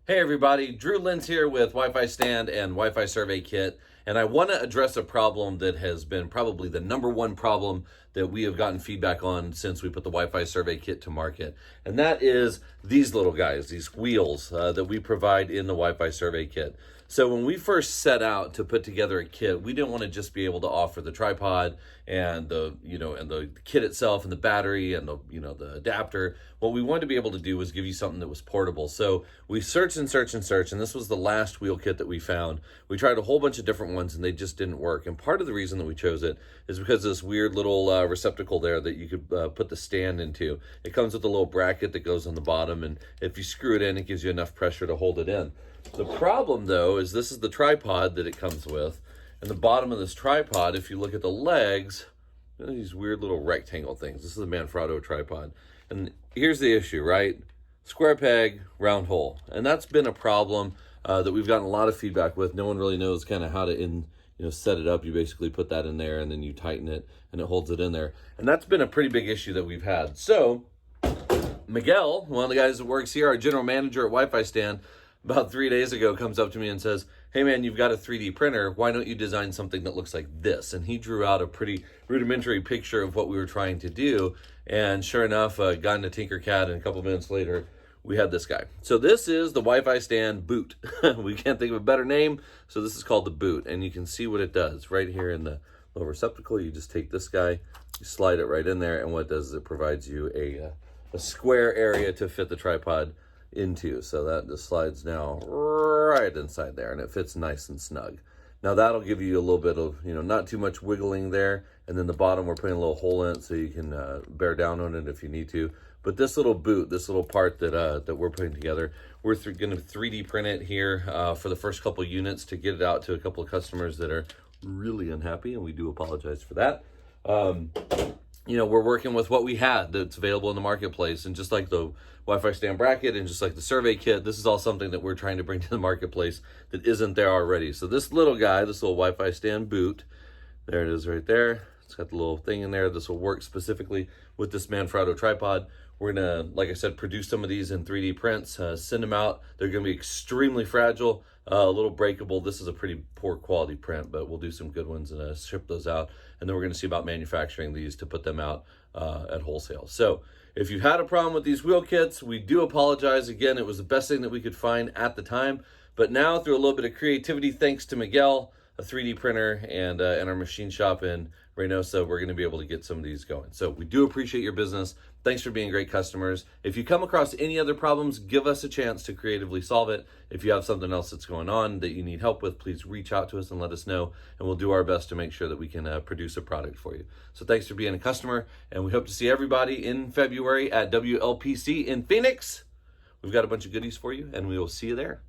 Hey everybody, Drew Lenz here with Wi-Fi Stand and Wi-Fi Survey Kit, and I want to address a problem that has been probably the number one problem that we have gotten feedback on since we put the Wi-Fi Survey Kit to market, and that is these little guys, these wheels that we provide in the Wi-Fi Survey Kit. So when we first set out to put together a kit, we didn't want to just be able to offer the tripod and the kit itself and the battery and the adapter. What we wanted to be able to do was give you something that was portable. So we searched and searched and searched, and this was the last wheel kit that we found. We tried a whole bunch of different ones and they just didn't work. And part of the reason that we chose it is because of this weird little receptacle there that you could put the stand into. It comes with a little bracket that goes on the bottom, and if you screw it in, it gives you enough pressure to hold it in. The problem, though, is this is the tripod that it comes with. And the bottom of this tripod, if you look at the legs, these weird little rectangle things. This is a Manfrotto tripod. And here's the issue, right? Square peg, round hole. And that's been a problem that we've gotten a lot of feedback with. No one really knows kind of how to set it up. You basically put that in there and then you tighten it and it holds it in there. And that's been a pretty big issue that we've had. So Miguel, one of the guys that works here, our general manager at Wi-Fi Stand, about 3 days ago comes up to me and says, "Hey man, you've got a 3D printer. Why don't you design something that looks like this?" And he drew out a pretty rudimentary picture of what we were trying to do. And sure enough, got into Tinkercad, and a couple minutes later, we had this guy. So this is the Wi-Fi Stand boot. We can't think of a better name, so this is called the boot. And you can see what it does right here in the little receptacle. You just take this guy, you slide it right in there, and what it does is it provides you a square area to fit the tripod into. So that just slides now right inside there, and it fits nice and snug. Now that'll give you a little bit of, not too much wiggling there. And then the bottom, we're putting a little hole in it so you can bear down on it if you need to. But this little boot, this little part that we're putting together, we're going to 3D print it here for the first couple units to get it out to a couple of customers that are really unhappy, and we do apologize for that. We're working with what we had that's available in the marketplace, and just like the Wi-Fi stand bracket and just like the survey kit, this is all something that we're trying to bring to the marketplace that isn't there already. So this little guy, this little Wi-Fi stand boot, there it is right there. It's got the little thing in there. This will work specifically with this Manfrotto tripod. We're gonna, like I said, produce some of these in 3D prints, send them out. They're gonna be extremely fragile, a little breakable. This is a pretty poor quality print, but we'll do some good ones and ship those out. And then we're gonna see about manufacturing these to put them out at wholesale. So if you had a problem with these wheel kits, we do apologize. Again, it was the best thing that we could find at the time. But now, through a little bit of creativity, thanks to Miguel, a 3D printer, and our machine shop in Reynosa, we're going to be able to get some of these going. So we do appreciate your business. Thanks for being great customers. If you come across any other problems, give us a chance to creatively solve it. If you have something else that's going on that you need help with, please reach out to us and let us know, and we'll do our best to make sure that we can produce a product for you. So thanks for being a customer, and we hope to see everybody in February at WLPC in Phoenix. We've got a bunch of goodies for you, and we will see you there.